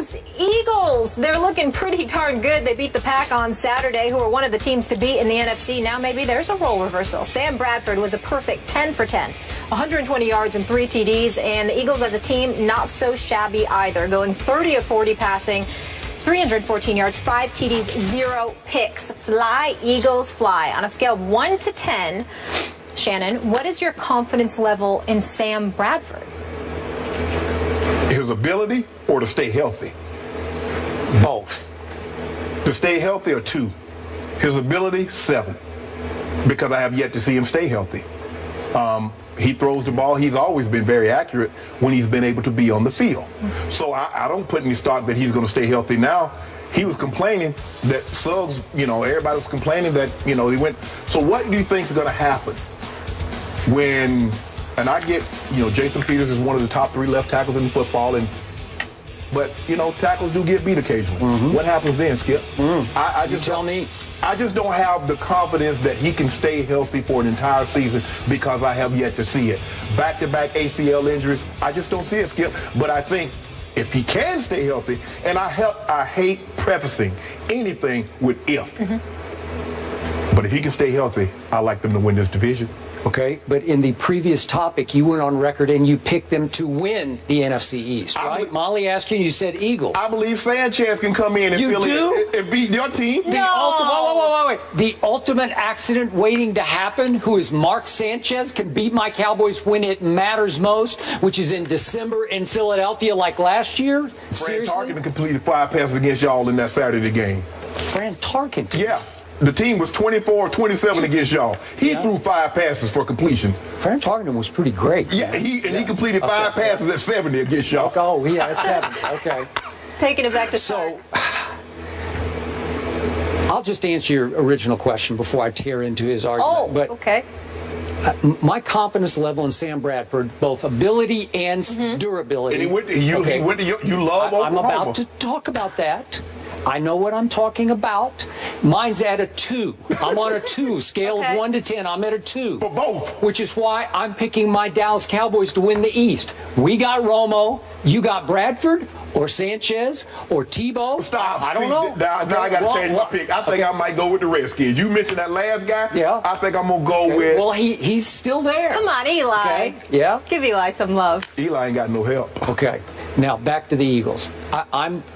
Those Eagles, they're looking pretty darn good. They beat the Pack on Saturday, who are one of the teams to beat in the NFC. Now maybe there's a role reversal. Sam Bradford was a perfect 10 for 10, 120 yards and 3 TDs. And the Eagles as a team, not so shabby either, going 30 of 40 passing, 314 yards, 5 TDs, 0 picks. Fly, Eagles, fly. On a scale of 1 to 10, Shannon, what is your confidence level in Sam Bradford? His ability or to stay healthy? Both. To stay healthy or 2? His ability, 7. Because I have yet to see him stay healthy. He throws the ball. He's always been very accurate when he's been able to be on the field. So I don't put any stock that he's going to stay healthy now. He was complaining that Suggs, everybody was complaining that, he went. So what do you think is going to happen when, and I get, Jason Peters is one of the top 3 left tackles in football, but tackles do get beat occasionally. What happens then, Skip? I just tell me. I just don't have the confidence that he can stay healthy for an entire season because I have yet to see it. Back-to-back ACL injuries, I just don't see it, Skip. But I think if he can stay healthy, and I hate prefacing anything with if. But if he can stay healthy, I like them to win this division. Okay, but in the previous topic, you went on record and you picked them to win the NFC East, right? Molly asked you and you said Eagles. I believe Sanchez can come in and and beat your team. The ultimate accident waiting to happen, who is Mark Sanchez, can beat my Cowboys when it matters most, which is in December in Philadelphia like last year. Fran Tarkenton completed 5 passes against y'all in that Saturday game. Fran Tarkenton? Yeah. The team was 24-27 against y'all. He threw 5 passes for completion. Fran Tarkenton was pretty great. Yeah, he completed 5 passes at 70 against y'all. Oh, yeah, at 70. Okay. Taking it back to so. I'll just answer your original question before I tear into his argument. Okay. My confidence level in Sam Bradford, both ability and durability. And he went to you love Oklahoma. I'm about to talk about that. I know what I'm talking about. Mine's at a 2. I'm on a 2. Scale of 1 to 10. I'm at a 2. For both. Which is why I'm picking my Dallas Cowboys to win the East. We got Romo. You got Bradford or Sanchez or Tebow. Stop. I don't know. Now I got to change my pick. I think I might go with the Redskins. You mentioned that last guy. Yeah. I think I'm going to go with. Well, he's still there. Come on, Eli. Okay. Yeah. Give Eli some love. Eli ain't got no help. Okay. Now back to the Eagles.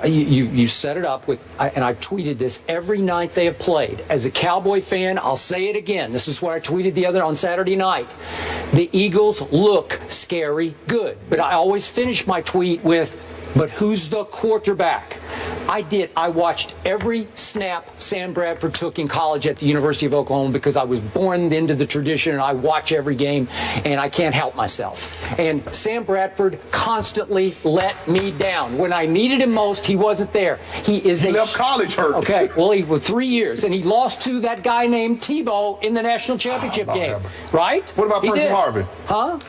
You set it up with, and I've tweeted this every night they have played. As a Cowboy fan, I'll say it again. This is what I tweeted on Saturday night. The Eagles look scary good, but I always finish my tweet with, but who's the quarterback? I watched every snap Sam Bradford took in college at the University of Oklahoma because I was born into the tradition and I watch every game and I can't help myself. And Sam Bradford constantly let me down. When I needed him most, he wasn't there. He left college hurt. Okay, well, he was 3 years and he lost to that guy named Tebow in the national championship game. Right? What about Percy Harvin? Huh?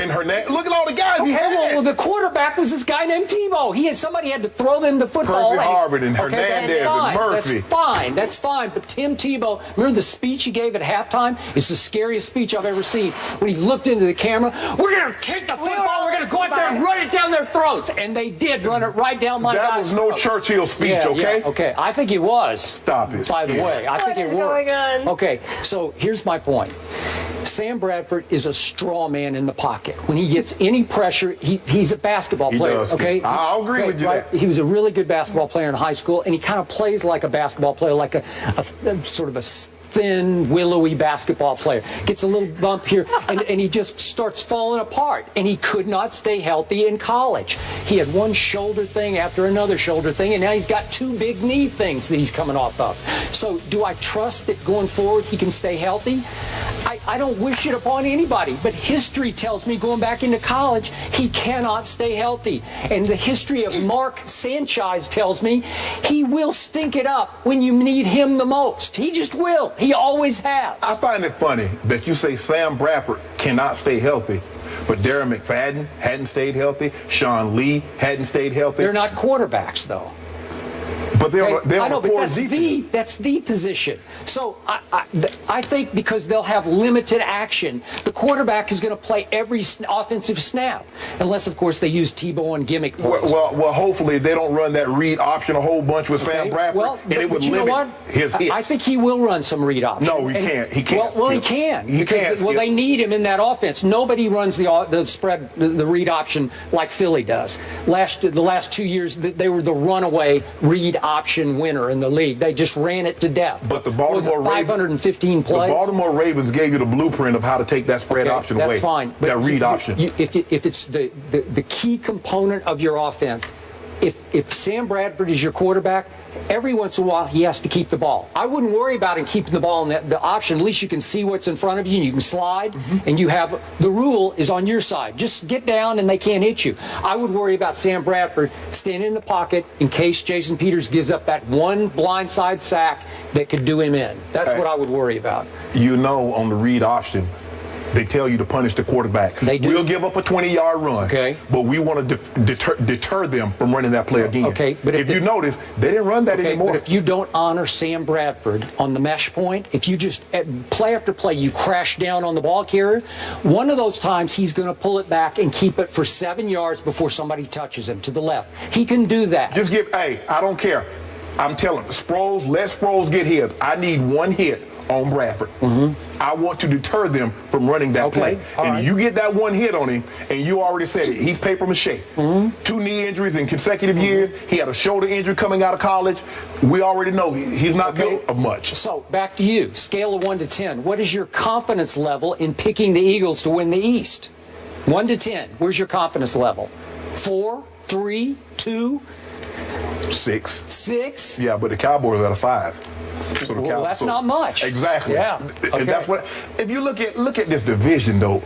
And Hernandez. Look at all the guys he had. Well, the quarterback was this guy named Tebow. Somebody had to throw them the football. Percy Harvin and Hernandez and Murphy. That's fine. But Tim Tebow, remember the speech he gave at halftime? It's the scariest speech I've ever seen. When he looked into the camera, we're going to take the football, we're going to go out there and run it down their throats. And they did run it right down my guy's throat. That was no Churchill speech, okay? Yeah, okay. I think it was. Stop it. By the way, I think it worked. What is going on? Okay, so here's my point. Sam Bradford is a straw man in the pocket. When he gets any pressure, he's a basketball player. Okay, I'll agree with you. Right? He was a really good basketball player in high school, and he kind of plays like a basketball player, like a sort of a thin, willowy basketball player. Gets a little bump here, and he just starts falling apart. And he could not stay healthy in college. He had one shoulder thing after another shoulder thing, and now he's got 2 big knee things that he's coming off of. So do I trust that going forward he can stay healthy? I don't wish it upon anybody, but history tells me going back into college, he cannot stay healthy. And the history of Mark Sanchez tells me he will stink it up when you need him the most. He just will. He always has. I find it funny that you say Sam Bradford cannot stay healthy, but Darren McFadden hadn't stayed healthy. Sean Lee hadn't stayed healthy. They're not quarterbacks, though. But they'll I know, but defense. that's the position. So I think because they'll have limited action, the quarterback is going to play every offensive snap, unless of course they use Tebow and gimmick plays. Well, hopefully they don't run that read option a whole bunch with Sam Bradford, and it would limit his hits. I think he will run some read option. No, he can't. He can't. Well, he can. He can't. Well, they need him in that offense. Nobody runs the spread, the read option like Philly does. The last 2 years, they were the runaway read option winner in the league. They just ran it to death. But the Baltimore 515 plays. The Baltimore Ravens gave you the blueprint of how to take that spread option away. That's fine. But that read option. If it's the key component of your offense, if Sam Bradford is your quarterback, every once in a while he has to keep the ball. I wouldn't worry about him keeping the ball in the option. At least you can see what's in front of you and you can slide, and you have the rule is on your side. Just get down and they can't hit you. I would worry about Sam Bradford staying in the pocket in case Jason Peters gives up that one blindside sack that could do him in. That's what I would worry about. You know, on the read option, they tell you to punish the quarterback. They do. We'll give up a 20-yard run, but we want to deter them from running that play again. Okay, but if you notice, they didn't run that anymore. But if you don't honor Sam Bradford on the mesh point, if you just play after play, you crash down on the ball carrier, one of those times he's going to pull it back and keep it for 7 yards before somebody touches him to the left. He can do that. Just I don't care. I'm telling Sproles, let Sproles get hit. I need one hit on Bradford. I want to deter them from running that play. And you get that one hit on him, and you already said it. He's paper mache. 2 knee injuries in consecutive years. He had a shoulder injury coming out of college. We already know he's not good of much. So back to you. Scale of 1 to 10. What is your confidence level in picking the Eagles to win the East? 1 to 10. Where's your confidence level? 4, 3, 2, 6. 6? Yeah, but the Cowboys are at a 5. So well, that's not much. Exactly. Yeah. And that's what. If you look at this division, though,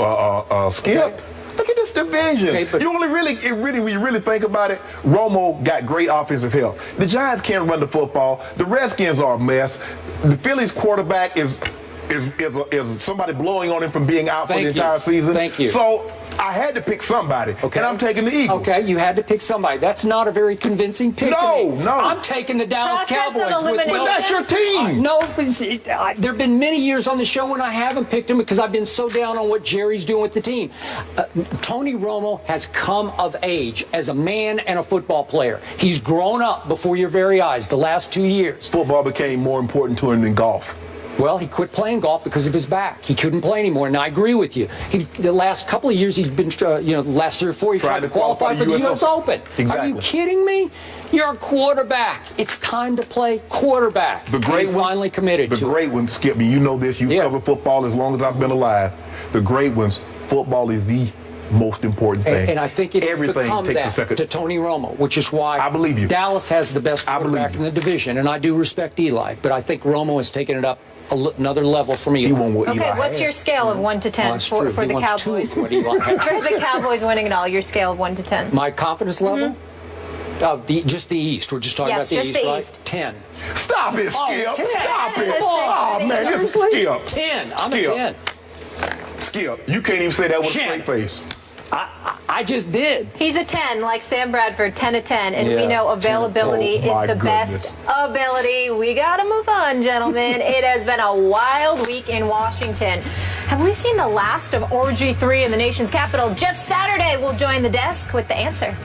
Skip. Look at this division. You when you really think about it, Romo got great offensive help. The Giants can't run the football. The Redskins are a mess. The Phillies quarterback is somebody blowing on him from being out for the entire season. Thank you. So I had to pick somebody, and I'm taking the Eagles. Okay, you had to pick somebody. That's not a very convincing pick. No. I'm taking the Dallas Cowboys. But that's your team. No, there have been many years on the show when I haven't picked him because I've been so down on what Jerry's doing with the team. Tony Romo has come of age as a man and a football player. He's grown up before your very eyes the last 2 years. Football became more important to him than golf. Well, he quit playing golf because of his back. He couldn't play anymore, and I agree with you. The last couple of years, he's been, the last 3 or 4, he tried to qualify for the U.S. Open. Exactly. Are you kidding me? You're a quarterback. It's time to play quarterback. The great ones, finally committed to the great ones, Skip me. You know this. You've covered football as long as I've been alive. The great ones, football is the most important thing. And I think it has become that to Tony Romo, which is why I believe you. Dallas has the best quarterback in the division, and I do respect Eli, but I think Romo has taken it up another level for me. Okay, what's your scale of 1 to 10 for the Cowboys? For the Cowboys winning it all, your scale of 1 to 10. My confidence level? Just the East. We're just talking about the East, right? East. 10. Stop it, Skip. 10. Stop it. Oh, man, this is Skip. 10. I'm a 10. Skip, you can't even say that with a straight face. I just did. He's a 10, like Sam Bradford, 10 of 10, and we know availability is the best ability. We got to move on, gentlemen. It has been a wild week in Washington. Have we seen the last of Orgy 3 in the nation's capital? Jeff Saturday will join the desk with the answer.